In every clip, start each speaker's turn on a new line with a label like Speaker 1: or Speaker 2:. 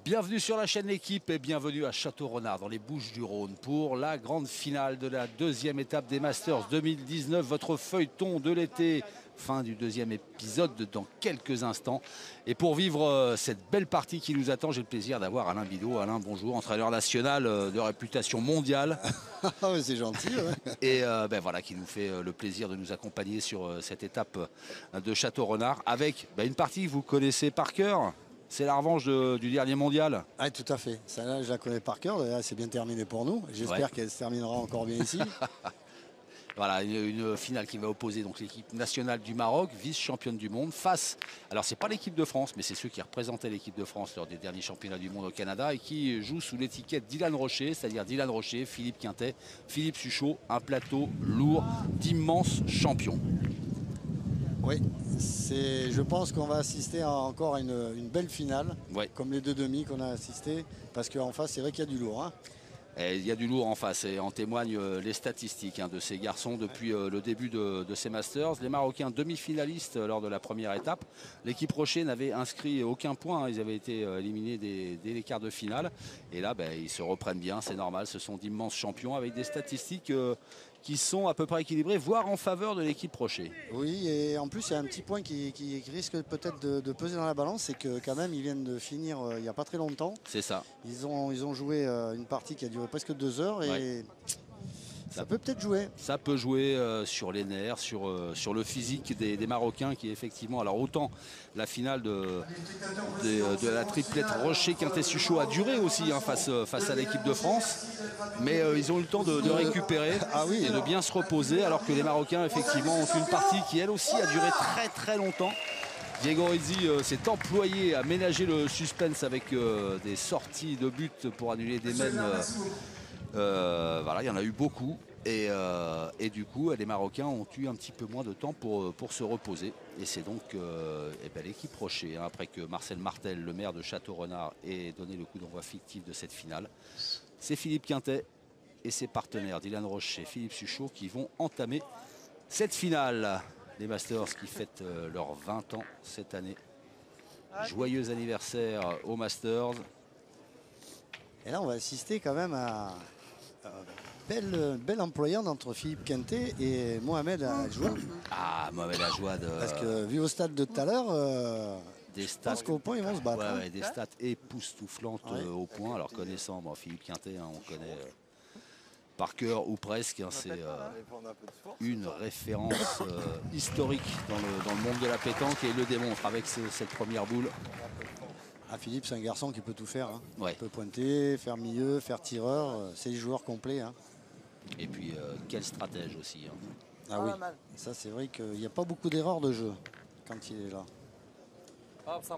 Speaker 1: Bienvenue sur la chaîne L'équipe et bienvenue à Château-Renard dans les Bouches-du-Rhône pour la grande finale de la deuxième étape des Masters 2019. Votre feuilleton de l'été, fin du deuxième épisode dans quelques instants. Et pour vivre cette belle partie qui nous attend, j'ai le plaisir d'avoir Alain Bidot. Alain, bonjour, entraîneur national de réputation mondiale.
Speaker 2: Ah ouais, c'est gentil. Ouais.
Speaker 1: Et voilà, qui nous fait le plaisir de nous accompagner sur cette étape de Château-Renard avec une partie que vous connaissez par cœur. C'est la revanche du dernier mondial.
Speaker 2: Ah, tout à fait. Celle-là, je la connais par cœur. C'est bien terminé pour nous. J'espère qu'elle se terminera encore bien ici.
Speaker 1: Voilà, une finale qui va opposer donc l'équipe nationale du Maroc, vice-championne du monde, face... Alors, c'est pas l'équipe de France, mais c'est ceux qui représentaient l'équipe de France lors des derniers championnats du monde au Canada et qui jouent sous l'étiquette Dylan Rocher, c'est-à-dire Dylan Rocher, Philippe Quintet, Philippe Suchot, un plateau lourd d'immenses champions.
Speaker 2: Oui, je pense qu'on va assister encore à une belle finale, comme les deux demi qu'on a assisté, parce qu'en face, c'est vrai qu'il y a du lourd. Hein.
Speaker 1: Il y a du lourd en face et en témoignent les statistiques de ces garçons depuis le début de ces Masters. Les Marocains demi-finalistes lors de la première étape. L'équipe Rocher n'avait inscrit aucun point. Ils avaient été éliminés dès les quarts de finale. Et là, ils se reprennent bien, c'est normal. Ce sont d'immenses champions avec des statistiques qui sont à peu près équilibrées, voire en faveur de l'équipe Rocher.
Speaker 2: Oui, et en plus, il y a un petit point qui risque peut-être de peser dans la balance, c'est que quand même, ils viennent de finir il n'y a pas très longtemps.
Speaker 1: C'est ça.
Speaker 2: Ils ont joué une partie qui a duré presque 2 heures et ça peut peut-être jouer. Ça
Speaker 1: peut jouer sur les nerfs, sur le physique des Marocains qui effectivement, alors autant la finale de la triplette Rocher-Quintet-Suchot a duré aussi face à l'équipe de France, mais ils ont eu le temps de récupérer et de bien se reposer, alors que les Marocains effectivement ont fait une partie qui elle aussi a duré très très longtemps. Diego Rizzi s'est employé à ménager le suspense avec des sorties de but pour annuler des mènes. Voilà, il y en a eu beaucoup et du coup les Marocains ont eu un petit peu moins de temps pour se reposer et c'est donc l'équipe Rocher, après que Marcel Martel, le maire de Château-Renard, ait donné le coup d'envoi fictif de cette finale. C'est Philippe Quintet et ses partenaires Dylan Rocher et Philippe Suchot qui vont entamer cette finale. Les Masters qui fêtent leurs 20 ans cette année. Joyeux anniversaire aux Masters.
Speaker 2: Et là on va assister quand même à belle employante entre Philippe Quintet et Mohamed Ajouad.
Speaker 1: Ah, Mohamed Ajouad.
Speaker 2: Parce que vu au stade de tout à l'heure, je pense qu'au point ils vont se battre.
Speaker 1: Des stats époustouflantes au point. Alors connaissant Philippe Quintet, on connaît par cœur ou presque. C'est une référence historique dans le monde de la pétanque et il le démontre avec cette première boule.
Speaker 2: Ah, Philippe, c'est un garçon qui peut tout faire. Hein.
Speaker 1: Ouais.
Speaker 2: Il peut pointer, faire milieu, faire tireur. C'est le joueur complet. Hein.
Speaker 1: Et puis, quel stratège aussi. Hein.
Speaker 2: Ah oui, ça c'est vrai qu'il n'y a pas beaucoup d'erreurs de jeu quand il est là. Ah, ça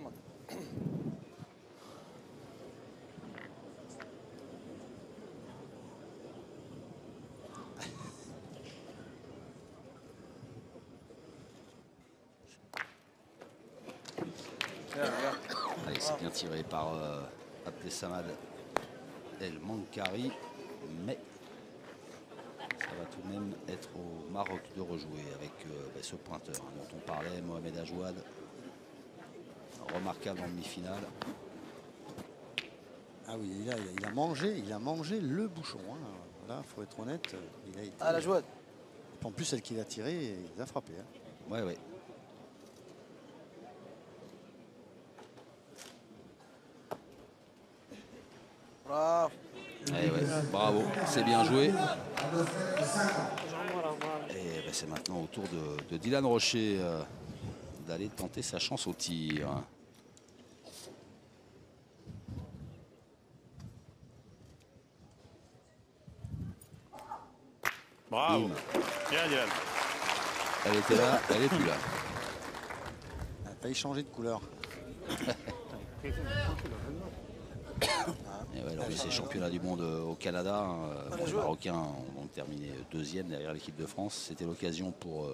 Speaker 1: Allez, c'est bien tiré par Abdessamad El Mankari, mais ça va tout de même être au Maroc de rejouer avec ce pointeur dont on parlait, Mohamed Ajouad, remarquable en demi-finale.
Speaker 2: Ah oui, il a mangé le bouchon. Hein. Là, faut être honnête, il a été.
Speaker 3: Ah, la Ajouad.
Speaker 2: En plus, celle qu'il a tirée, il a frappé. Hein.
Speaker 1: Ouais.
Speaker 3: Bravo.
Speaker 1: Bravo, c'est bien joué. Et c'est maintenant au tour de Dylan Rocher d'aller tenter sa chance au tir.
Speaker 4: Bravo. Bien, Dylan.
Speaker 1: Elle était là, elle n'est plus là.
Speaker 2: Elle a failli changer de couleur.
Speaker 1: Et lors de ces championnats du monde au Canada, les Marocains ont terminé deuxième derrière l'équipe de France. C'était l'occasion pour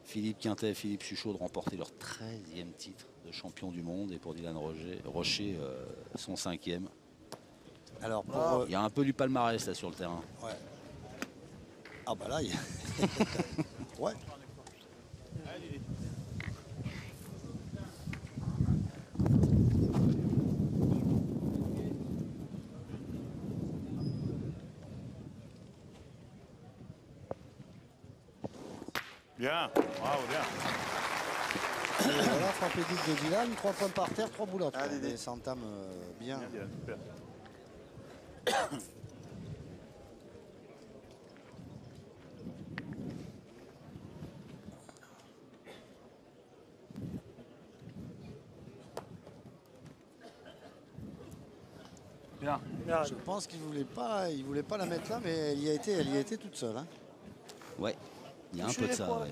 Speaker 1: Philippe Quintet et Philippe Suchot de remporter leur 13e titre de champion du monde et pour Dylan Rocher son 5e.
Speaker 2: Alors
Speaker 1: il y a un peu du palmarès là sur le terrain.
Speaker 2: Ouais. Ah bah là, il y a... ouais.
Speaker 4: Bien, bravo, bien.
Speaker 2: Et voilà, frappé double de Dylan, 3 points par terre, 3 boulottes.
Speaker 3: Allez,
Speaker 2: Et ça entame bien.
Speaker 4: Bien, Dylan, super.
Speaker 3: Bien.
Speaker 2: Je pense qu'il voulait pas la mettre là, mais elle y a été toute seule. Hein.
Speaker 1: Ouais, il y a un peu de ça. Ouais.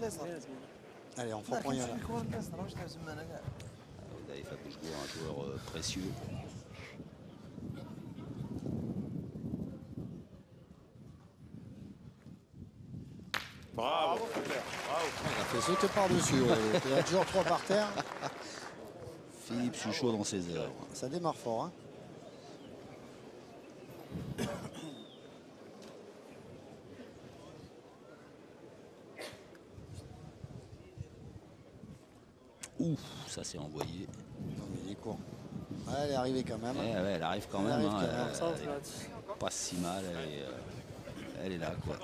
Speaker 2: Allez, on fera point.
Speaker 1: Daïf Abouchgour, un joueur précieux.
Speaker 4: Bravo.
Speaker 2: Il a fait sauter par-dessus. Il a toujours 3 par terre.
Speaker 1: Philippe Suchot dans ses œuvres.
Speaker 2: Ça démarre fort. Hein.
Speaker 1: Ouf, ça s'est envoyé.
Speaker 2: Non, mais il est court. Ouais, elle est arrivée quand même.
Speaker 1: Ouais, elle arrive quand même.
Speaker 2: arrive
Speaker 1: Hein,
Speaker 2: quand même.
Speaker 1: elle est pas si mal. Elle est là, quoi.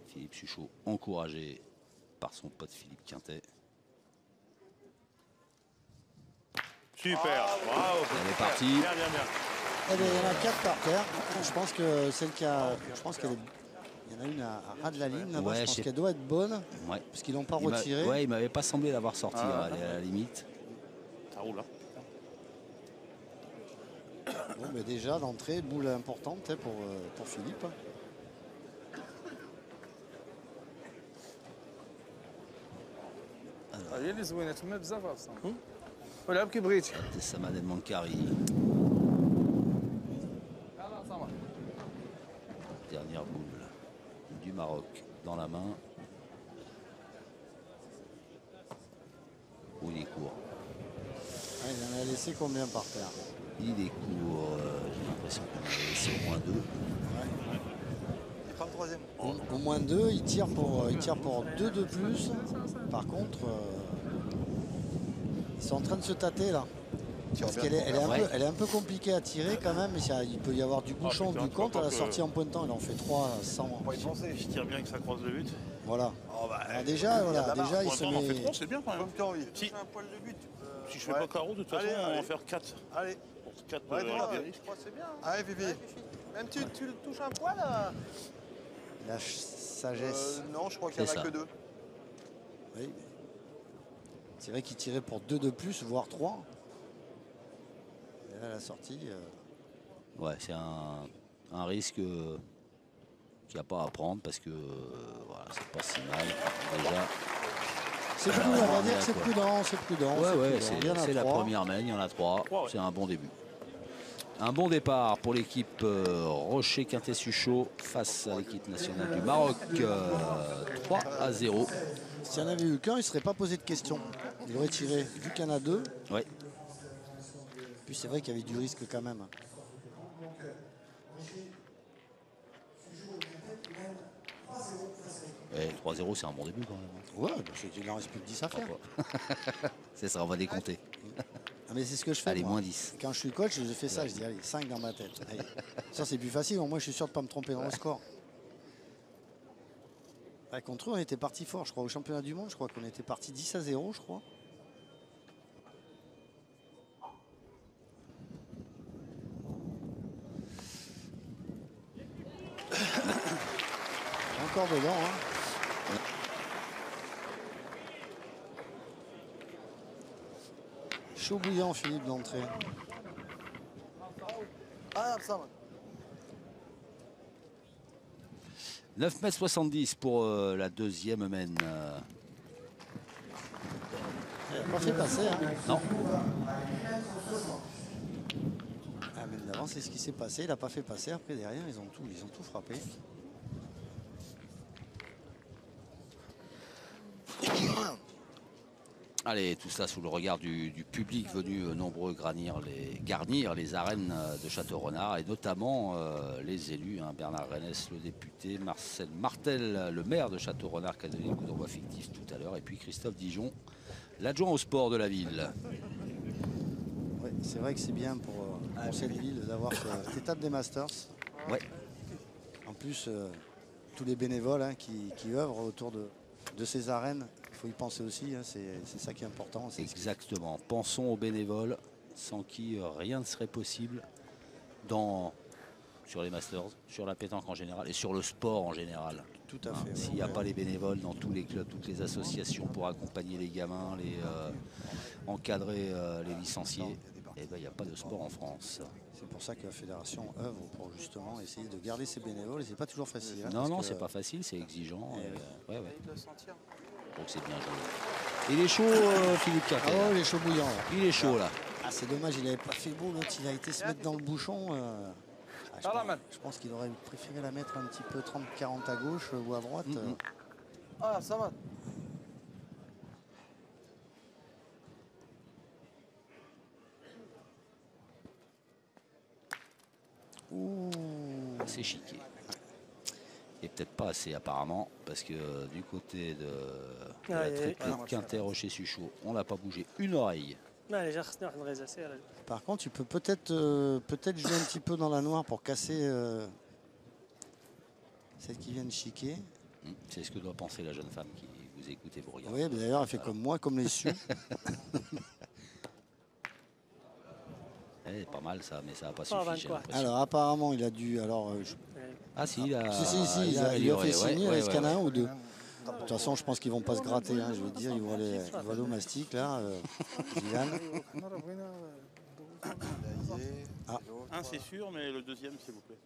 Speaker 1: Philippe Suchot, encouragé par son pote Philippe Quintet.
Speaker 4: Super, bravo.
Speaker 1: Elle est partie.
Speaker 4: Bien, bien, bien.
Speaker 2: Eh bien, il y en a 4 par terre. Je pense que celle qui a. Je pense qu'elle est. Il y en a une à ras de la ligne là-bas.
Speaker 1: Ouais,
Speaker 2: je pense qu'elle doit être bonne.
Speaker 1: Ouais.
Speaker 2: Parce qu'ils l'ont pas retirée.
Speaker 1: Ouais, il m'avait pas semblé l'avoir sorti. Elle est à la limite.
Speaker 4: Ça roule, hein.
Speaker 2: Bon, mais déjà, d'entrée, boule importante hein, pour Philippe.
Speaker 3: هي اللي زوينه تما بزاف اصلا ولعب كي بغيتي.
Speaker 1: Samad El Mankari. Dernière boule du Maroc dans la main. Où il est court.
Speaker 2: Ah, il en a laissé combien par terre?
Speaker 1: Il est court. J'ai l'impression qu'on a laissé au moins 2.
Speaker 3: Il prend le troisième.
Speaker 2: Au moins 2, il tire pour 2 de plus. Par contre, ils sont en train de se tâter là. Parce qu'elle est un peu compliquée à tirer quand même. Mais il peut y avoir du bouchon,
Speaker 4: putain,
Speaker 2: du
Speaker 4: tu
Speaker 2: compte
Speaker 4: vois
Speaker 2: à
Speaker 4: pas
Speaker 2: la
Speaker 4: que-
Speaker 2: sortie en pointant. Il en fait 3 sans.
Speaker 4: Je tire bien que ça croise le but.
Speaker 2: Voilà.
Speaker 4: Oh, bah,
Speaker 2: Alors déjà, il
Speaker 4: pour
Speaker 2: se
Speaker 4: l'instant, on en fait
Speaker 2: met.
Speaker 4: 3, c'est bien quand même.
Speaker 3: Comme tu as envie.
Speaker 4: Si.
Speaker 3: Touche un poil de but.
Speaker 4: Si je fais pas carreau, de toute façon,
Speaker 3: Allez,
Speaker 4: on va
Speaker 3: allez.
Speaker 4: en faire 4.
Speaker 3: Allez.
Speaker 4: Pour 4
Speaker 3: Ouais, voilà,
Speaker 4: des
Speaker 3: je
Speaker 4: risques.
Speaker 3: crois que c'est bien. Allez, Vivi. Même tu le touches un poil là.
Speaker 2: La sagesse.
Speaker 3: Non, je crois qu'il n'y en
Speaker 1: C'est
Speaker 3: a
Speaker 1: ça.
Speaker 3: que 2.
Speaker 2: Oui. C'est vrai qu'il tirait pour 2 de plus, voire 3. Et là, la sortie.
Speaker 1: Ouais, c'est un risque qu'il n'y a pas à prendre parce que voilà, c'est pas si mal. Déjà,
Speaker 2: C'est prudent, on va dire que c'est prudent, c'est prudent.
Speaker 1: ouais,
Speaker 2: Il y en a
Speaker 1: c'est la
Speaker 2: 3.
Speaker 1: première main, il y en a 3.
Speaker 4: Ouais.
Speaker 1: C'est un bon début. Un bon départ pour l'équipe Rocher Quintet-Suchot face à l'équipe nationale du Maroc. 3-0.
Speaker 2: S'il n'y en avait eu qu'un, il ne serait pas posé de questions. Il aurait tiré, vu qu'il y en a 2.
Speaker 1: Ouais.
Speaker 2: Puis c'est vrai qu'il y avait du risque quand même.
Speaker 1: Et 3-0, c'est un bon début quand même.
Speaker 2: Ouais, il en reste plus que 10 à faire.
Speaker 1: C'est ça, on va décompter.
Speaker 2: Ah, mais c'est ce que je fais.
Speaker 1: Allez,
Speaker 2: moi.
Speaker 1: moins 10.
Speaker 2: Quand je suis coach, je fais ça, je dis allez, 5 dans ma tête. Allez. Ça c'est plus facile, au moins je suis sûr de ne pas me tromper dans le score. Ouais, contre eux, on était parti fort, je crois, au championnat du monde, je crois qu'on était parti 10-0, je crois. Encore dedans, hein. Chaud bouillant, Philippe, d'entrée.
Speaker 3: Ah, ça va.
Speaker 1: 9,70 m pour la deuxième mène.
Speaker 2: Elle n'a pas fait passer, hein.
Speaker 1: Non.
Speaker 2: Ah, mais d'avant, c'est ce qui s'est passé. Il n'a pas fait passer. Après, derrière, ils ont tout frappé.
Speaker 1: Allez, tout ça sous le regard du public venu nombreux garnir les arènes de Château-Renard et notamment les élus, hein, Bernard Renès, le député, Marcel Martel, le maire de Château-Renard qui a donné le coup d'envoi fictif tout à l'heure, et puis Christophe Dijon, l'adjoint au sport de la ville.
Speaker 2: Ouais, c'est vrai que c'est bien pour cette ville d'avoir cette étape des Masters.
Speaker 1: Ouais.
Speaker 2: En plus, tous les bénévoles hein, qui œuvrent autour de ces arènes, il faut y penser aussi, hein, c'est ça qui est important.
Speaker 1: Exactement. Pensons aux bénévoles, sans qui rien ne serait possible sur les Masters, sur la pétanque en général et sur le sport en général.
Speaker 2: Tout à fait.
Speaker 1: S'il n'y a pas les bénévoles dans tous les clubs, toutes les associations pour accompagner les gamins, encadrer les licenciés, eh ben, il n'y a pas de sport en France.
Speaker 2: C'est pour ça que la fédération œuvre pour justement essayer de garder ses bénévoles. Et c'est pas toujours facile. Hein,
Speaker 1: non, c'est pas facile, c'est exigeant. Ouais. Donc c'est bien joué. Il est chaud, Philippe Quintet.
Speaker 2: Ah ouais, il est chaud bouillant. Là.
Speaker 1: Il est chaud là.
Speaker 2: Ah, c'est dommage, il n'avait pas fait beau. L'autre, il a été se mettre dans le bouchon. Je pense qu'il aurait préféré la mettre un petit peu 30-40 à gauche ou à droite.
Speaker 3: Ah, ça va.
Speaker 1: C'est chiqué. Et peut-être pas assez apparemment, parce que du côté de la triplée Quintet-Rocher-Suchot, on l'a pas bougé une oreille.
Speaker 2: Par contre, tu peux peut-être jouer un petit peu dans la noire pour casser celle qui vient de chiquer.
Speaker 1: C'est ce que doit penser la jeune femme qui vous écoute et vous regarde.
Speaker 2: Oui, d'ailleurs, elle fait comme moi, comme les Sioux.
Speaker 1: Pas mal ça, mais ça n'a pas suffi.
Speaker 2: Alors apparemment, il a dû.
Speaker 1: Ah si, il a.
Speaker 2: Il a fait signer. Est-ce qu'il y en a un ou deux? De toute façon, je pense qu'ils vont pas se gratter. Hein, je veux dire, ils vont aller au mastic là. Zidane.
Speaker 4: Un c'est sûr, mais le deuxième s'il vous plaît.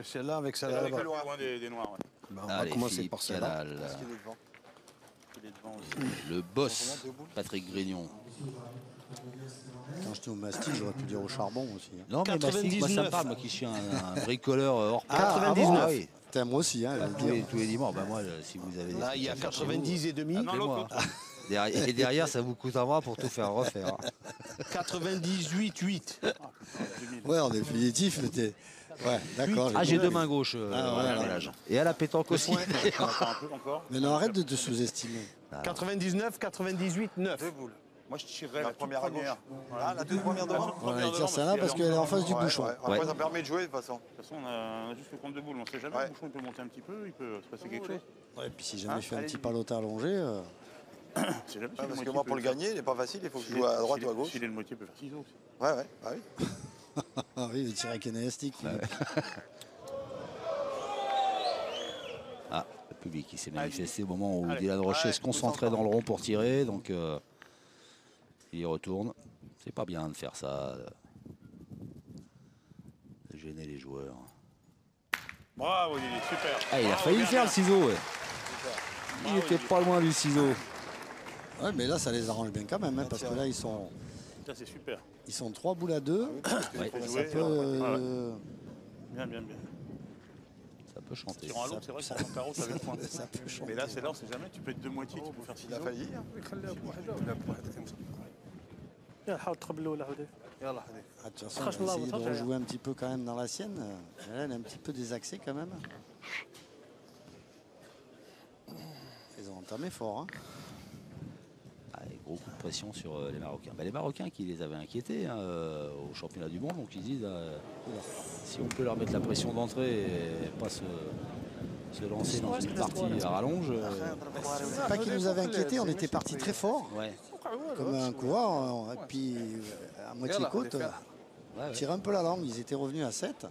Speaker 5: Celle-là avec celle-là.
Speaker 4: Avec le loin des noirs. Ouais.
Speaker 5: Bah, on va commencer par celle-là.
Speaker 4: Il est devant aussi.
Speaker 1: Le boss, Patrick Grignon.
Speaker 2: Quand j'étais au mastic, j'aurais pu dire au charbon aussi. Hein.
Speaker 1: Non, mais mastic, moi ça me parle, moi qui suis un bricoleur hors pair.
Speaker 5: 99.
Speaker 2: Ah, oui. Moi aussi, hein,
Speaker 1: tous les dimanches. Bah, moi, si vous avez.
Speaker 5: Là, il y a 90 et demi.
Speaker 1: Et derrière, ça vous coûte un bras pour tout faire refaire.
Speaker 5: 98,8.
Speaker 2: Ouais, en définitif, c'était. Ouais, d'accord.
Speaker 1: Ah, j'ai deux mains gauches. Et à la pétanque aussi.
Speaker 2: Mais non, arrête de te sous-estimer.
Speaker 5: 99, 98, 9.
Speaker 4: Deux boules. Moi, je tirerais
Speaker 3: la première lumière. Ah, la toute première devant.
Speaker 2: On va dire ça là parce qu'elle est en face du bouchon.
Speaker 3: Après, ça permet de jouer de toute façon.
Speaker 4: De toute façon, on a juste le compte de boules. On ne sait jamais. Le bouchon, il peut monter un petit peu. Il peut se passer quelque chose.
Speaker 2: Ouais, puis si jamais je fais un petit palot allongé.
Speaker 3: Parce que moi, pour le gagner, il n'est pas facile. Il faut que je joue à droite ou à gauche.
Speaker 4: S'il est le moitié, il peut faire ciseaux aussi.
Speaker 3: Ouais. Ah oui.
Speaker 2: Ah oui, il tire avec un élastique.
Speaker 1: Ah, le public qui s'est manifesté au moment où Dylan Rocher se concentrait dans le rond pour tirer. Donc, il y retourne. C'est pas bien de faire ça. De gêner les joueurs.
Speaker 4: Bravo, Lily, super.
Speaker 1: Ah, il a failli faire le ciseau. Ouais. Il était pas loin du ciseau.
Speaker 2: Ouais, mais là, ça les arrange bien quand même, hein, parce que là, ils sont.
Speaker 4: Ça, c'est super.
Speaker 2: Ils sont 3 boules à 2.
Speaker 1: Ouais.
Speaker 2: Ça peut.
Speaker 4: Bien.
Speaker 1: Ça peut chanter.
Speaker 4: Tirant à l'autre, c'est vrai que c'est un carreau, ça avait point.
Speaker 2: Ça peut chanter.
Speaker 4: Mais là, c'est là, on sait jamais. Tu peux être deux moitiés, tu peux faire ciseaux.
Speaker 3: Il a failli.
Speaker 2: Ah, de toute façon, on va essayer de rejouer un petit peu quand même dans la sienne. Là, elle est un petit peu désaxée quand même. Ils ont entamé fort. Hein.
Speaker 1: Gros coup de pression sur les Marocains. Les Marocains qui les avaient inquiétés au championnat du monde. Donc ils disent, si on peut leur mettre la pression d'entrée et pas se lancer dans une partie à rallonge.
Speaker 2: C'est pas qu'ils nous avaient inquiétés, on était parti très fort.
Speaker 1: Ouais.
Speaker 2: Comme un coureur. Et puis à moitié côte, tirer un peu la langue. Ils étaient revenus à 7.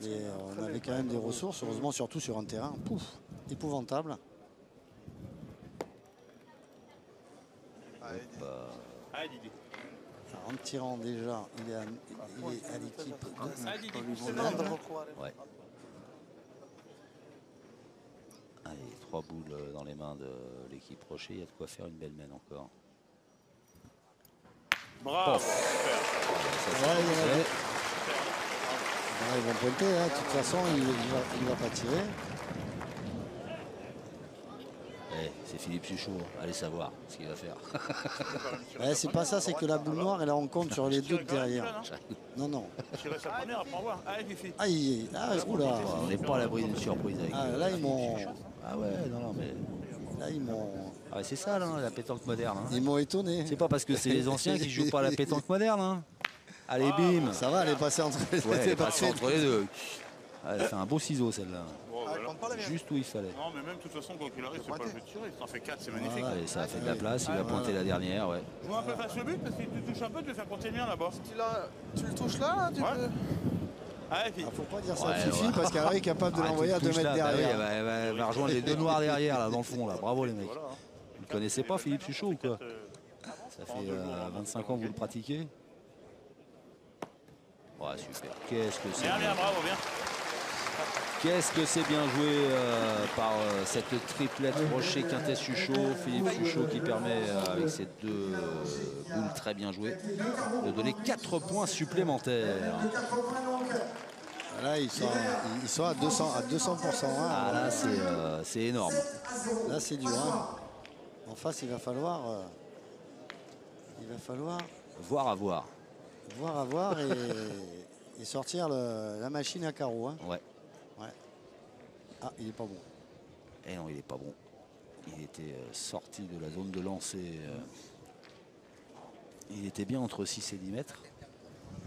Speaker 2: Et on avait quand même des ressources, heureusement, surtout sur un terrain épouvantable. En tirant déjà, il est à l'équipe de...
Speaker 1: Ouais. Allez, 3 boules dans les mains de l'équipe Rocher. Il y a de quoi faire une belle mène encore.
Speaker 4: Bravo.
Speaker 2: Ils vont pointer, hein. De toute façon, il ne va pas tirer.
Speaker 1: C'est Philippe Suchot, allez savoir ce qu'il va faire.
Speaker 2: C'est pas ça, c'est que la boule noire, elle en compte sur les deux derrière. Non.
Speaker 4: Tirer sa première, après on voit.
Speaker 2: Aïe, oula.
Speaker 1: On n'est pas à l'abri d'une surprise avec
Speaker 2: là, ils m'ont...
Speaker 1: Ah ouais, non, mais...
Speaker 2: Là, ils m'ont...
Speaker 1: Ah, c'est ça, là, la pétanque moderne. Hein.
Speaker 2: Ils m'ont étonné.
Speaker 1: C'est pas parce que c'est les anciens qui jouent pas à la pétanque moderne. Hein. Allez, bim.
Speaker 2: Ça va, elle est passée entre les deux.
Speaker 1: Ouais, elle est passée entre les deux. Elle fait un beau ciseau, celle-là.
Speaker 4: Bon, voilà.
Speaker 1: Juste où il fallait.
Speaker 4: Non, mais même de toute façon, quand il arrive, c'est pas le jeu de tirer. Ça en fait 4, c'est magnifique.
Speaker 1: Allez, ça a fait de la place. Il va pointer la dernière. Ouais.
Speaker 4: Joue un peu face le but parce qu'il te touche un peu, tu le faire compter le mien là-bas.
Speaker 6: Tu le touches là, tu peux...
Speaker 4: Ah, et puis...
Speaker 2: Faut pas dire ça à Fifi parce qu'elle est capable de l'envoyer à 2 mètres derrière.
Speaker 1: Elle va rejoindre les deux noirs derrière, là, dans le fond. Là. Bravo, les mecs. Vous ne connaissez pas Philippe Suchot ou quoi? Ça fait 25 ans que vous le pratiquez. Ouais, super. Qu'est-ce que c'est
Speaker 4: Bien, bravo, bien.
Speaker 1: Qu'est-ce que c'est bien joué par cette triplette Rocher, Quintet, Suchot. Philippe Suchot qui permet, avec ces deux boules très bien jouées, de donner 4 points supplémentaires.
Speaker 2: Là, ils sont à 200%. Hein.
Speaker 1: Ah là, c'est énorme.
Speaker 2: Là, c'est dur. Hein. En face, il va falloir
Speaker 1: Voir à voir.
Speaker 2: et sortir la machine à carreaux. Hein.
Speaker 1: Ouais.
Speaker 2: Ah, il est pas bon.
Speaker 1: Eh non, il est pas bon. Il était sorti de la zone de lancer. Il était bien entre 6 et 10 mètres.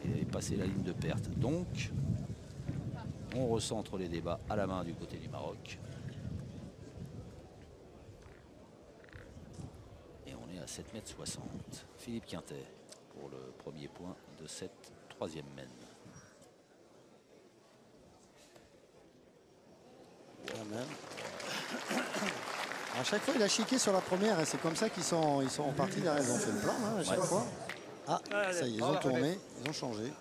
Speaker 1: Il avait passé la ligne de perte. Donc, on recentre les débats à la main du côté du Maroc. Et on est à 7,60 m. Philippe Quintet pour le premier point de cette troisième mène.
Speaker 2: À chaque fois, il a chiqué sur la première. C'est comme ça qu'ils sont partis derrière. Ils ont fait le plan à chaque fois. Ah, ça y est, ils ont tourné, ils ont changé.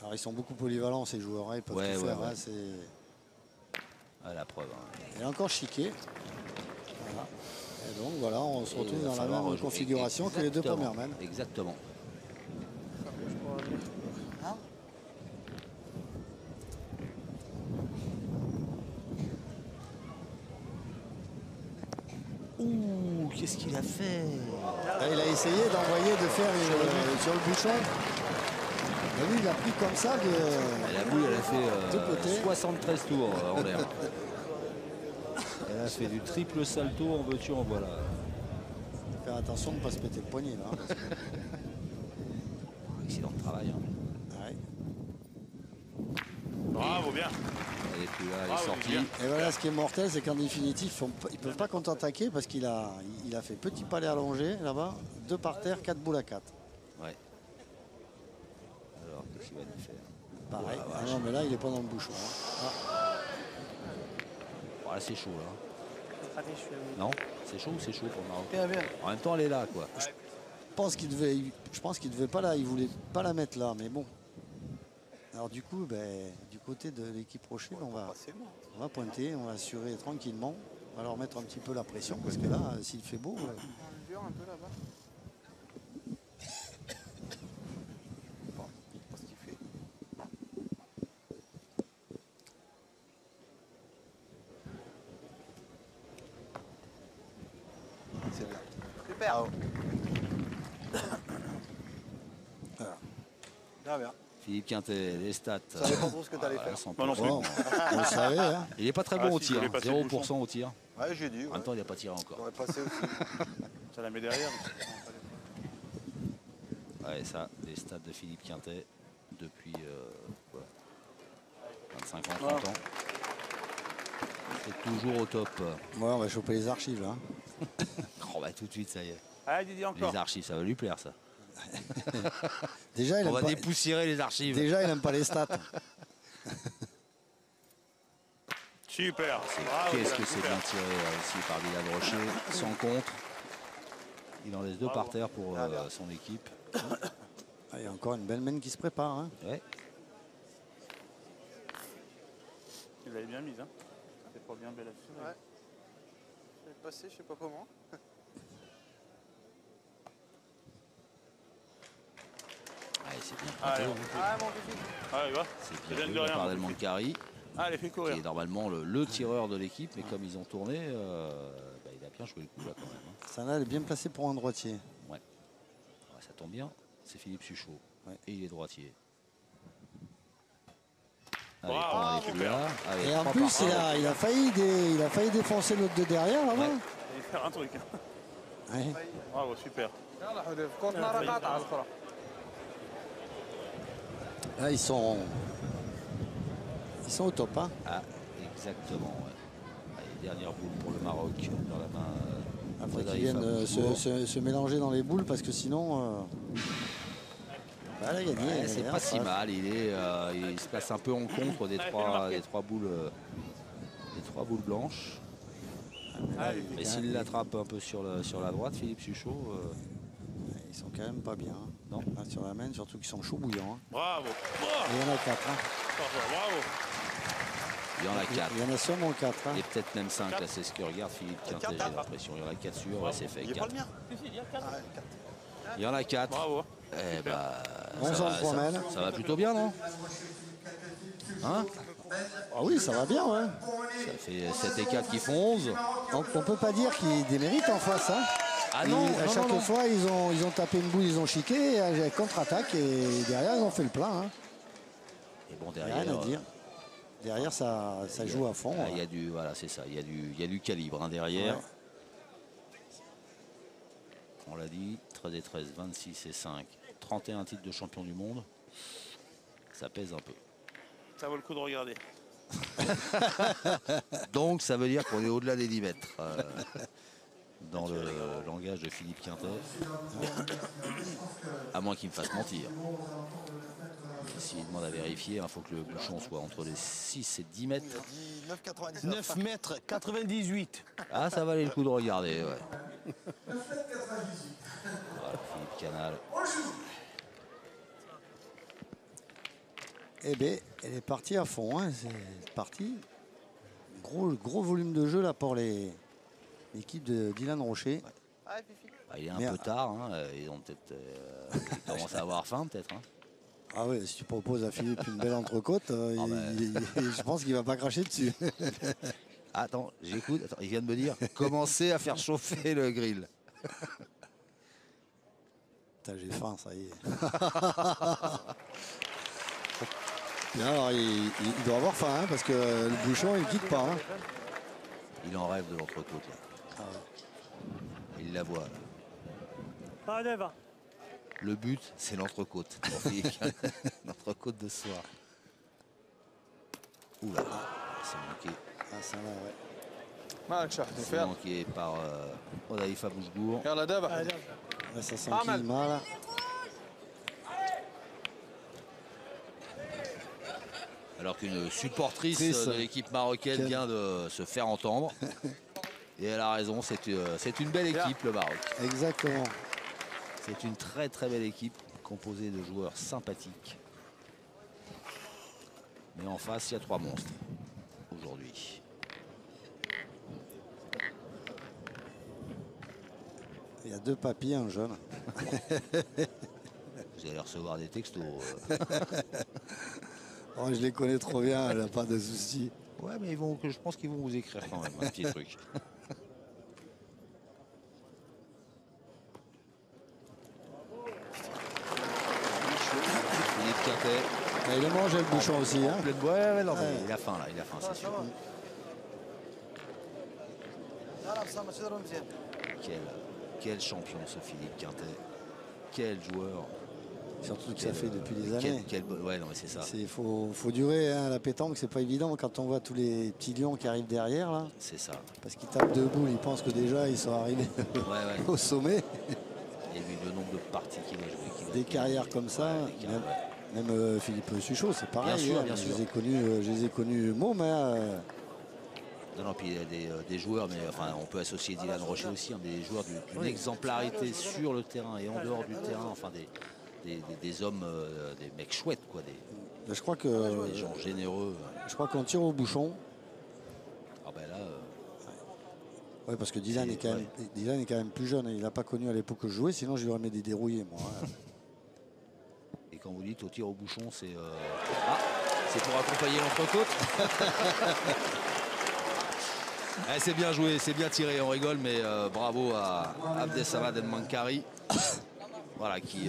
Speaker 2: Alors, ils sont beaucoup polyvalents, ces joueurs. Ils peuvent tout faire. Hein,
Speaker 1: à la preuve. Hein.
Speaker 2: Il a encore chiqué. Voilà. Et donc, voilà, on se retrouve dans la même configuration que les deux premières mènes.
Speaker 1: Exactement. Ouh, qu'est-ce qu'il a fait?
Speaker 2: Là, il a essayé d'envoyer, de faire sur le bouchon. Et lui, il a pris comme ça.
Speaker 1: La boule, elle a fait 73 tours en l'air. Elle a fait du triple salto en veux-tu, en voilà.
Speaker 2: Faire attention de ne pas se péter le poignet là.
Speaker 1: Accident de travail. Hein.
Speaker 2: Ouais.
Speaker 4: Bravo, bien.
Speaker 1: Elle est plus là, elle est sortie.
Speaker 2: Et voilà, ce qui est mortel, c'est qu'en définitive, ils ne peuvent pas contre-attaquer parce qu'il a fait petit palais allongé là-bas, 2 par terre, 4 boules à 4.
Speaker 1: Ouais. Alors, qu'est-ce qu'il va nous faire?
Speaker 2: Pareil. Oh, ah non, mais là, il n'est pas dans le bouchon. Hein. Ah.
Speaker 1: Oh, là, c'est chaud, là. Non, c'est chaud ou c'est chaud pour le Maroc? En même temps, elle est là, quoi.
Speaker 2: Je pense qu'il devait pas là, il voulait pas la mettre là, mais bon. Alors du coup, du côté de l'équipe Rocher, on va pointer, on va assurer tranquillement, on va leur mettre un petit peu la pression parce que là, s'il fait beau.
Speaker 6: Un peu là-bas.
Speaker 3: C'est bien.
Speaker 6: Super.
Speaker 3: Bravo. Bien, bien.
Speaker 1: Philippe Quintet, les stats.
Speaker 3: Je savais pas trop ce que tu allais faire.
Speaker 2: Bon, on le savait. Hein.
Speaker 1: Il n'est pas très bon au tir, 0% au tir.
Speaker 3: Ouais, j'ai dit.
Speaker 1: En même temps, il n'a pas tiré encore.
Speaker 3: On aurait passé aussi.
Speaker 4: Ça la met derrière.
Speaker 1: Ouais, ça, les stats de Philippe Quintet depuis 25 ans, 30 ans. C'est toujours au top.
Speaker 2: Ouais, on va choper les archives là.
Speaker 1: Oh, bah, tout de suite, ça y est.
Speaker 4: Allez, Didier, encore.
Speaker 1: Les archives, ça va lui plaire, ça.
Speaker 2: Déjà,
Speaker 1: on va dépoussiérer les archives.
Speaker 2: Déjà, il n'aime pas les stats.
Speaker 4: Super.
Speaker 1: Qu'est-ce que c'est bien tiré aussi par Dylan Rocher, sans contre. Il en laisse 2 par terre pour son équipe.
Speaker 2: Il y a encore une belle mène qui se prépare. Hein.
Speaker 1: Ouais.
Speaker 4: Il l'avait bien mise. Hein. C'est pas bien belle là-dessus.
Speaker 6: Ouais. Je vais passer, je sais pas comment.
Speaker 1: Allez, c'est bien.
Speaker 6: Ah, mon petit.
Speaker 4: Allez, va.
Speaker 1: C'est bien joué par Delmont Carry,
Speaker 4: Allez, fais courir.
Speaker 1: qui est normalement le tireur de l'équipe, mais comme ils ont tourné, il a bien joué le coup là quand même. Hein.
Speaker 2: Ça là, elle est bien placée pour un droitier.
Speaker 1: Ouais. Ouais, ça tombe bien, c'est Philippe Suchot.
Speaker 2: Ouais.
Speaker 1: Et il est droitier. Allez,
Speaker 4: Bravo,
Speaker 1: on est plus là. Allez,
Speaker 2: Et en
Speaker 1: 3
Speaker 2: plus,
Speaker 1: par 1.
Speaker 2: il a failles défoncer l'autre de derrière là-bas.
Speaker 1: Ouais.
Speaker 4: Il va faire un truc. Hein.
Speaker 2: Ouais.
Speaker 4: Bravo, super.
Speaker 2: Là, ils sont au top. Hein.
Speaker 1: Ah, exactement. Ouais. Allez, dernière boule pour le Maroc dans la main.
Speaker 2: Après qu'ils viennent se mélanger dans les boules parce que sinon, elle a gagné.
Speaker 1: Ouais, c'est pas si mal. Il se place un peu en contre des trois boules blanches. Mais s'il l'attrape un peu sur la droite, Philippe Suchot.
Speaker 2: Ils sont quand même pas bien. Hein.
Speaker 1: Non.
Speaker 2: Là, sur la main, surtout qu'ils sont chauds bouillants. Hein.
Speaker 4: Bravo.
Speaker 2: Et il y en a 4. Hein.
Speaker 4: Bravo.
Speaker 1: Il y en a 4.
Speaker 2: Il y en a sûrement 4. Hein.
Speaker 1: Et peut-être même 5. Là, c'est ce que regarde Philippe Quintet, j'ai l'impression. Il y en a 4 sûrs. Ouais, c'est fait.
Speaker 3: Il est pas le mien.
Speaker 1: Il y en a 4.
Speaker 4: Bravo.
Speaker 1: Eh ben,
Speaker 2: On s'en promène.
Speaker 1: Ça va plutôt bien, non? Hein?
Speaker 2: Ah oui, ça va bien, ouais.
Speaker 1: Ça fait 7 et 4 qui font 11.
Speaker 2: Donc on peut pas dire qu'ils déméritent en face. Hein.
Speaker 1: Ah non,
Speaker 2: à chaque fois, ils ont tapé une boule, ils ont chiqué, contre-attaque et derrière, ils ont fait le plein. Hein.
Speaker 1: Et bon,
Speaker 2: Rien
Speaker 1: derrière,
Speaker 2: à dire. Derrière, ça joue à fond.
Speaker 1: Il y a du, voilà, c'est ça. Il y a du calibre hein, derrière.
Speaker 2: Ouais.
Speaker 1: On l'a dit, 13 et 13, 26 et 5, 31 titres de champion du monde. Ça pèse un peu.
Speaker 4: Ça vaut le coup de regarder.
Speaker 1: Donc ça veut dire qu'on est au-delà des 10 mètres. Dans le langage de Philippe Quintet. À moins qu'il me fasse mentir. S'il demande à vérifier, il faut que le bouchon soit entre les 6 et 10 mètres.
Speaker 5: 9 mètres 98.
Speaker 1: Ah, ça valait le coup de regarder, ouais. Voilà, Philippe Canal.
Speaker 2: Eh bien, elle est partie à fond. Hein. C'est parti. Gros volume de jeu là pour l'équipe de Dylan Rocher.
Speaker 1: Bah, il est un peu tard. Hein. Ils ont peut-être commencé à avoir faim, peut-être. Hein.
Speaker 2: Ah oui, si tu proposes à Philippe une belle entrecôte, je pense qu'il va pas cracher dessus.
Speaker 1: Attends, j'écoute. Attends, il vient de me dire commencez à faire chauffer le grill.
Speaker 2: J'ai faim, ça y est. Bien, alors, il doit avoir faim, hein, parce que le bouchon, il ne quitte pas. Hein.
Speaker 1: Il en rêve de l'entrecôte, là. Ah ouais. Il la voit, là.
Speaker 7: Allez, va.
Speaker 1: Le but, c'est l'entrecôte. L'entrecôte de ce soir. Oula, c'est manqué.
Speaker 2: Ah, ça là, ouais.
Speaker 1: C'est manqué par Odaïfa Boujgour.
Speaker 2: Là, ça s'enquille mal.
Speaker 1: Alors qu'une supportrice de l'équipe marocaine vient de se faire entendre. Et elle a raison, c'est une belle équipe, le Maroc.
Speaker 2: Exactement.
Speaker 1: C'est une très très belle équipe composée de joueurs sympathiques. Mais en face, il y a 3 monstres aujourd'hui.
Speaker 2: Il y a 2 papis, un jeune.
Speaker 1: Vous allez recevoir des textos.
Speaker 2: Oh, je les connais trop bien, elle n'a pas de soucis.
Speaker 1: Ouais, mais je pense qu'ils vont vous écrire quand même un petit truc. Philippe Quintet.
Speaker 2: Il a mangé le bouchon aussi. Hein.
Speaker 1: Ouais, non, mais il a faim là, il a faim, c'est sûr. Quel champion ce Philippe Quintet. Quel joueur.
Speaker 2: Surtout que ça fait depuis des années.
Speaker 1: Ouais, non, mais c'est ça.
Speaker 2: Il faut durer hein, la pétanque, c'est pas évident quand on voit tous les petits lions qui arrivent derrière là.
Speaker 1: C'est ça.
Speaker 2: Parce qu'ils tapent debout, ils pensent que déjà ils sont arrivés au sommet.
Speaker 1: Et vu le nombre de parties qu'il va jouer.
Speaker 2: Des carrières comme ça, même Philippe Suchot, c'est pareil.
Speaker 1: Bien sûr,
Speaker 2: hein,
Speaker 1: bien sûr.
Speaker 2: Je les ai connus mômes. Hein,
Speaker 1: Non, puis il y a des joueurs, mais enfin, on peut associer Dylan Rocher aussi, hein, des joueurs d'une exemplarité sur le terrain et en dehors du terrain, enfin des hommes, des mecs chouettes, quoi.
Speaker 2: Je crois que
Speaker 1: des gens généreux.
Speaker 2: Je crois qu'on tire au bouchon.
Speaker 1: Ah ben là.
Speaker 2: Oui, parce que Dylan est quand même plus jeune. Il n'a pas connu à l'époque que je jouais, sinon je lui aurais mis des dérouillés, moi. Hein.
Speaker 1: Et quand vous dites au tir au bouchon, c'est c'est pour accompagner l'entrecôte. C'est bien joué, c'est bien tiré, on rigole, mais bravo à Abdesamad El Mankari. Voilà, qui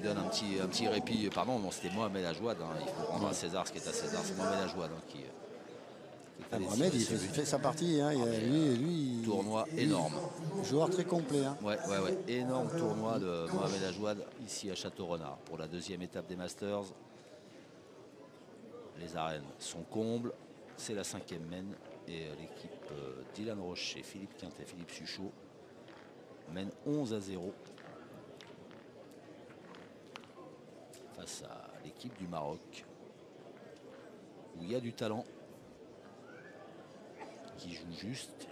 Speaker 1: donne un petit répit. Pardon, non, c'était Mohamed Ajouad. Hein, il faut rendre à César ce qui est à César. C'est Mohamed Ajouad qui
Speaker 2: Mohamed, il fait sa partie. Hein, lui,
Speaker 1: tournoi tournoi énorme.
Speaker 2: Joueur très complet. Hein.
Speaker 1: Ouais. Énorme tournoi de Mohamed Ajouad ici à Château-Renard pour la deuxième étape des Masters. Les arènes sont combles. C'est la 5e mène et l'équipe Dylan Rocher, Philippe Quintet, Philippe Suchot mène 11-0 face à l'équipe du Maroc où il y a du talent qui joue juste.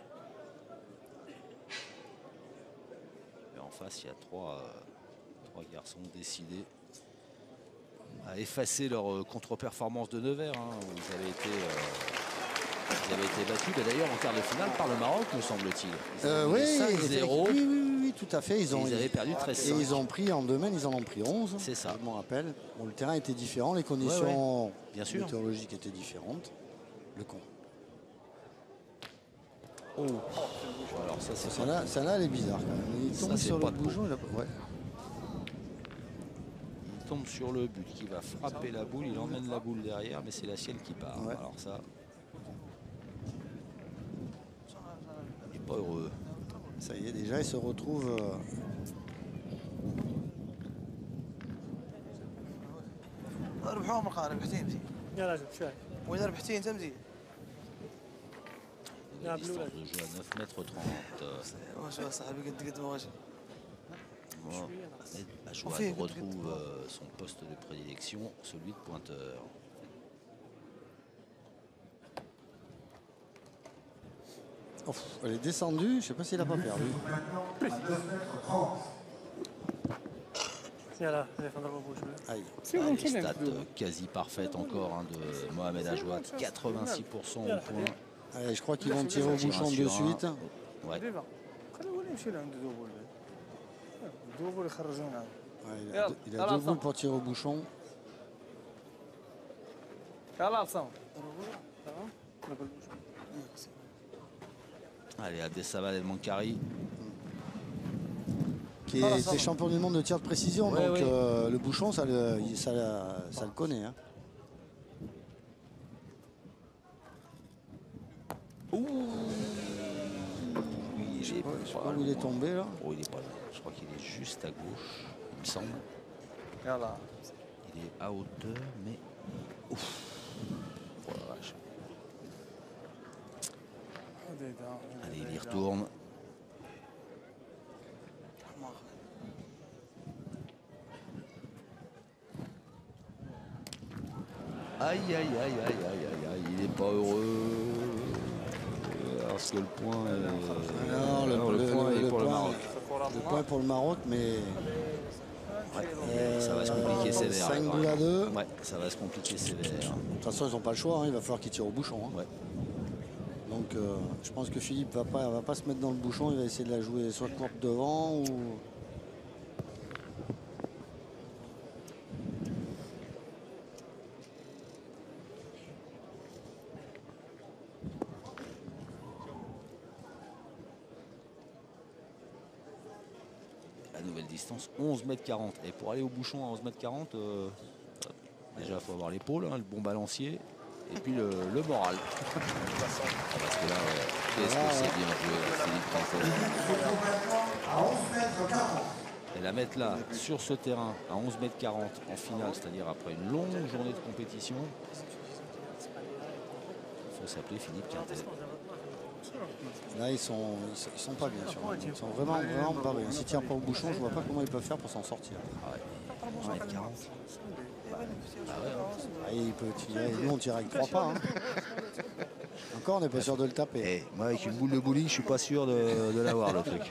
Speaker 1: Et en face, il y a trois garçons décidés à effacer leur contre-performance de Nevers, hein, où ils avaient été battus. D'ailleurs, en quart de finale par le Maroc, me semble-t-il.
Speaker 2: Oui,
Speaker 1: 5-0.
Speaker 2: Oui, tout à fait.
Speaker 1: Ils avaient perdu 13-5.
Speaker 2: Et ils ont pris en 2 mènes, ils en ont pris 11.
Speaker 1: C'est ça.
Speaker 2: Je m'en rappelle. Bon, le terrain était différent, les conditions
Speaker 1: bien sûr
Speaker 2: météorologiques étaient différentes. Le con.
Speaker 1: Oh. Alors ça, c'est
Speaker 2: celle-là, elle est bizarre quand même. Il tombe sur le bouchon.
Speaker 1: Il tombe sur le but qui va frapper la boule. Il emmène la boule derrière, mais c'est la sienne qui part.
Speaker 2: Ouais.
Speaker 1: Alors ça, il n'est pas heureux.
Speaker 2: Ça y est, déjà, il se retrouve.
Speaker 6: ربحوهم القارب ربحتين فيه.
Speaker 7: يا راجل شاي.
Speaker 6: واذا ربحتين تمزيد.
Speaker 1: La distance de jeu à 9 mètres 30.
Speaker 6: واش صاحبي قد ما واش.
Speaker 1: Ajouad retrouve son poste de prédilection, celui de pointeur.
Speaker 2: Oh, elle est descendue, je ne sais pas s'il n'a pas perdu. Aïe.
Speaker 1: Une stat quasi parfaite encore hein, de Mohamed Ajouad, 86% au point.
Speaker 2: Allez, je crois qu'ils vont tirer au bouchon de suite.
Speaker 1: Ouais.
Speaker 2: Il a deux boules pour tirer au bouchon.
Speaker 1: Allez, Abdessaval El Mankari.
Speaker 2: Qui était champion du monde de tir de précision.
Speaker 1: Ouais,
Speaker 2: donc
Speaker 1: ouais.
Speaker 2: Le bouchon, ça le connaît. Hein.
Speaker 1: Ouh.
Speaker 2: Je sais pas où il est tombé là.
Speaker 1: Oh, il est pas là. Je crois qu'il est juste à gauche, il me semble. Il est à hauteur, mais. Ouf. Oh la vache. Allez, il y retourne. Aïe, aïe, aïe, aïe, aïe, aïe, aïe, il n'est pas heureux. Parce que le point est...
Speaker 2: Alors,
Speaker 1: le point est pour le Maroc.
Speaker 2: Le point est pour le Maroc, mais...
Speaker 1: Ouais, ça va se compliquer sévère.
Speaker 2: 5 boules à 2.
Speaker 1: Ouais, ça va se compliquer sévère.
Speaker 2: De toute façon, ils n'ont pas le choix, hein, il va falloir qu'ils tirent au bouchon. Hein.
Speaker 1: Ouais.
Speaker 2: Donc je pense que Philippe va pas se mettre dans le bouchon, il va essayer de la jouer soit courte devant ou...
Speaker 1: La nouvelle distance, 11 mètres 40. Et pour aller au bouchon à 11 mètres 40, déjà il faut avoir l'épaule, hein, le bon balancier. Et puis le moral. Parce que là, qu'est-ce que c'est bien joué, là, Philippe Quintet. Et la mettre là, sur ce terrain, à 11 mètres 40 en finale, c'est-à-dire après une longue journée de compétition, il faut s'appeler Philippe Quintet.
Speaker 2: Là, ils sont pas bien sûr. Ils sont vraiment pas bien. S'ils tirent pas au bouchon, je vois pas comment ils peuvent faire pour s'en sortir.
Speaker 1: Ah ouais. 11 mètres 40.
Speaker 2: Ah, il peut tirer. Nous, on tire avec 3 pas. Hein. Encore, on n'est pas sûr de le taper.
Speaker 1: Hey, moi, avec une boule de bowling, je suis pas sûr de l'avoir, le truc.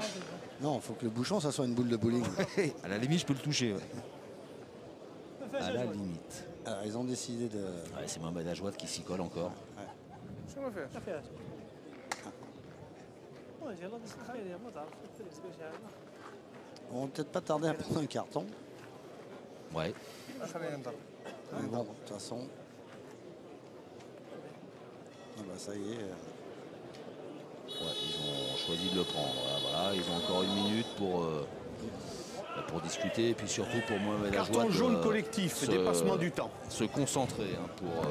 Speaker 2: Non, il faut que le bouchon, ça soit une boule de bowling.
Speaker 1: À la limite, je peux le toucher. Ouais. À la limite.
Speaker 2: Alors, ils ont décidé de...
Speaker 1: Ouais, c'est Mohamed Ajouad qui s'y colle encore.
Speaker 2: Ouais. On va peut-être pas tarder à prendre un carton.
Speaker 1: Ouais.
Speaker 2: Mais bon, de toute façon... Ah bah ça y est.
Speaker 1: Ouais, ils ont choisi de le prendre. Voilà, ils ont encore une minute pour discuter et puis surtout pour Mohamed Ajouad.
Speaker 5: Carton jaune collectif, dépassement du temps.
Speaker 1: Se concentrer hein, pour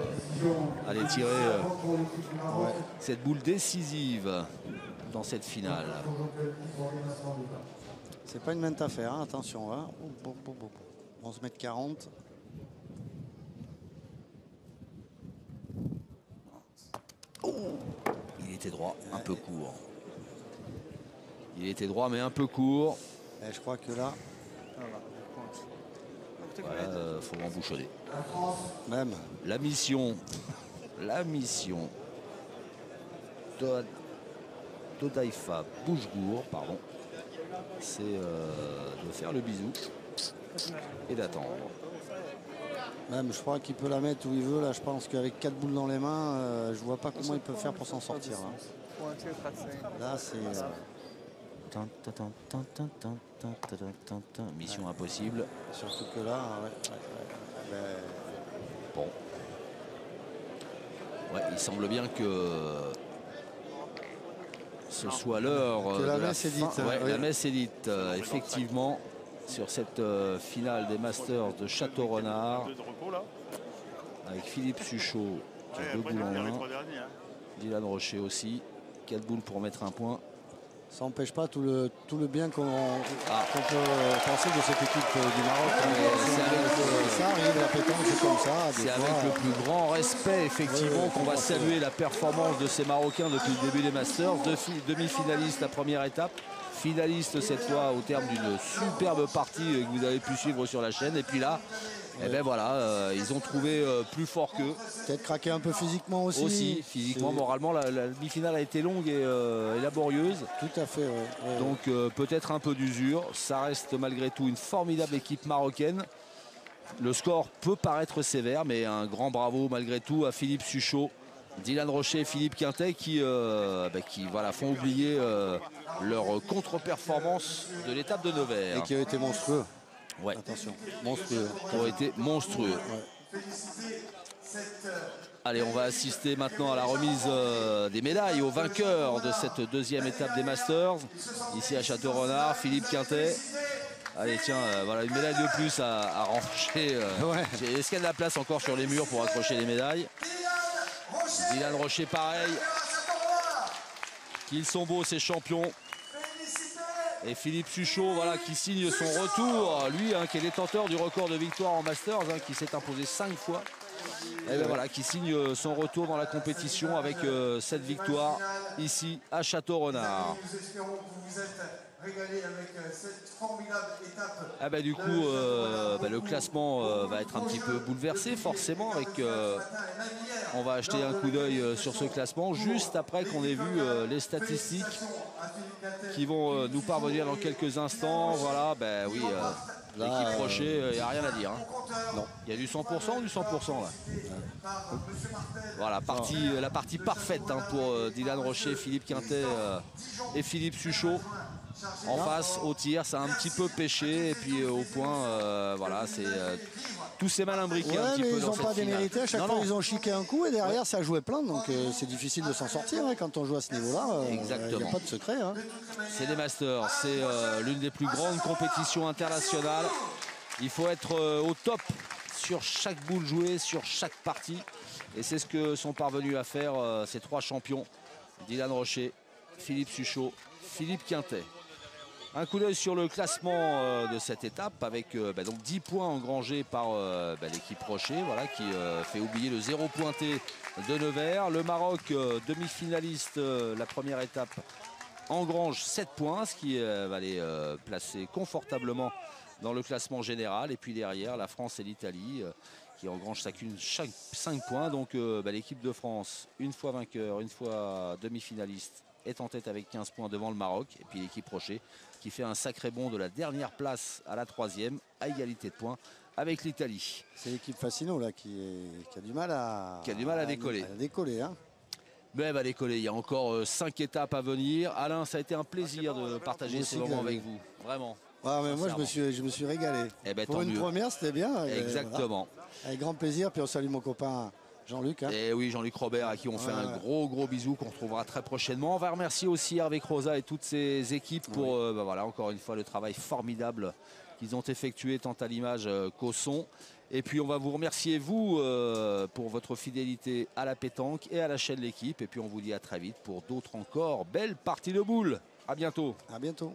Speaker 1: aller tirer cette boule décisive. dans cette finale.
Speaker 2: C'est pas une mince affaire, hein, attention. Hein. 11,40 m.
Speaker 1: Oh, il était droit, un peu court. Il était droit, mais un peu court.
Speaker 2: Et je crois que là...
Speaker 1: Voilà, faut embouchonner.
Speaker 2: Même.
Speaker 1: La mission d'Odaifa Bouchgour, pardon, c'est de faire le bisou et d'attendre.
Speaker 2: Même, je crois qu'il peut la mettre où il veut. Là, je pense qu'avec 4 boules dans les mains, je vois pas comment il peut faire pour s'en sortir. Là, c'est...
Speaker 1: Mission impossible.
Speaker 2: Surtout que là,
Speaker 1: Bon. Ouais, il semble bien que ce soit l'heure de
Speaker 2: la messe est dite.
Speaker 1: Ouais,
Speaker 2: oui.
Speaker 1: La messe est dite, effectivement, sur cette finale des Masters de Château-Renard. Avec Philippe Suchot qui a 2 boules en main. Dylan Rocher aussi. 4 boules pour mettre un point.
Speaker 2: Ça n'empêche pas tout le bien qu'on peut penser de cette équipe du Maroc. Ça arrive, la pétanque, c'est comme ça.
Speaker 1: C'est avec le plus grand respect, effectivement, qu'on va saluer la performance de ces Marocains depuis le début des Masters. Demi-finalistes la première étape. Finaliste cette fois au terme d'une superbe partie que vous avez pu suivre sur la chaîne. Et puis là, eh ben voilà, ils ont trouvé plus fort qu'eux.
Speaker 2: Peut-être craqué un peu physiquement aussi.
Speaker 1: Physiquement, moralement, la demi-finale a été longue et laborieuse.
Speaker 2: Tout à fait, ouais.
Speaker 1: Donc peut-être un peu d'usure. Ça reste malgré tout une formidable équipe marocaine. Le score peut paraître sévère, mais un grand bravo malgré tout à Philippe Suchot, Dylan Rocher et Philippe Quintet qui voilà, font oublier leur contre-performance de l'étape de Nevers.
Speaker 2: Et qui a été monstrueux.
Speaker 1: Ouais.
Speaker 2: Attention, monstrueux.
Speaker 1: Qui ont été monstrueux.
Speaker 2: Ouais.
Speaker 1: Allez, on va assister maintenant à la remise des médailles aux vainqueurs de cette deuxième étape des Masters. Ici à Château-Renard, Philippe Quintet. Allez, tiens, voilà une médaille de plus à ranger.
Speaker 2: Ouais.
Speaker 1: Est-ce qu'il y a de la place encore sur les murs pour accrocher les médailles? Dylan Rocher, pareil. Qu'ils sont beaux, ces champions. Et Philippe Suchot, voilà, qui signe son retour. Lui, qui est détenteur du record de victoire en Masters, qui s'est imposé 5 fois. Et ben voilà, qui signe son retour dans la compétition avec cette victoire ici à Château-Renard. Ah bah du coup, le classement va être un petit peu bouleversé forcément. Avec, on va acheter un coup d'œil sur ce classement juste après qu'on ait vu les statistiques qui vont nous parvenir dans quelques instants. Voilà, ben oui, l'équipe Rocher, il n'y a rien à dire. Non. Il y a du 100% ou du 100% là. Voilà, la partie parfaite pour Dylan Rocher, Philippe Quintet et Philippe Suchot. En face, au tir, ça a un petit peu pêché. Et puis au point, voilà, c'est tous ces mal imbriqués un petit peu
Speaker 2: ils
Speaker 1: dans
Speaker 2: n'ont
Speaker 1: cette
Speaker 2: pas
Speaker 1: finale.
Speaker 2: démérité. À chaque fois, ils ont chiqué un coup et derrière, ça jouait plein. Donc c'est difficile de s'en sortir quand on joue à ce niveau-là.
Speaker 1: Exactement.
Speaker 2: Il n'y a pas de secret.
Speaker 1: C'est des Masters. C'est l'une des plus grandes compétitions internationales. Il faut être au top sur chaque boule jouée, sur chaque partie. Et c'est ce que sont parvenus à faire ces 3 champions. Dylan Rocher, Philippe Suchot, Philippe Quintet. Un coup d'œil sur le classement de cette étape avec donc 10 points engrangés par l'équipe Rocher, voilà, qui fait oublier le 0 pointé de Nevers. Le Maroc, demi-finaliste la première étape, engrange 7 points, ce qui va les placer confortablement dans le classement général. Et puis derrière, la France et l'Italie qui engrangent chaque 5 points. Donc l'équipe de France, une fois vainqueur, une fois demi-finaliste, est en tête avec 15 points devant le Maroc. Et puis l'équipe Rocher qui fait un sacré bond de la dernière place à la 3e à égalité de points avec l'Italie.
Speaker 2: C'est l'équipe Fassino là qui a du mal à
Speaker 1: décoller.
Speaker 2: Mais
Speaker 1: elle va décoller. Il y a encore 5 étapes à venir. Alain, ça a été un plaisir de partager ces moments avec vous. Vraiment.
Speaker 2: Ah, mais moi je me suis régalé. Pour une première, c'était bien.
Speaker 1: Exactement.
Speaker 2: Voilà. Avec grand plaisir. Puis on salue mon copain Jean-Luc.
Speaker 1: Et oui, Jean-Luc Robert, à qui on fait un gros bisou qu'on retrouvera très prochainement. On va remercier aussi Hervé Croza et toutes ses équipes pour voilà, encore une fois le travail formidable qu'ils ont effectué tant à l'image qu'au son. Et puis on va vous remercier vous pour votre fidélité à la pétanque et à la chaîne L'équipe. Et puis on vous dit à très vite pour d'autres encore belles parties de boules. À bientôt.
Speaker 2: À bientôt.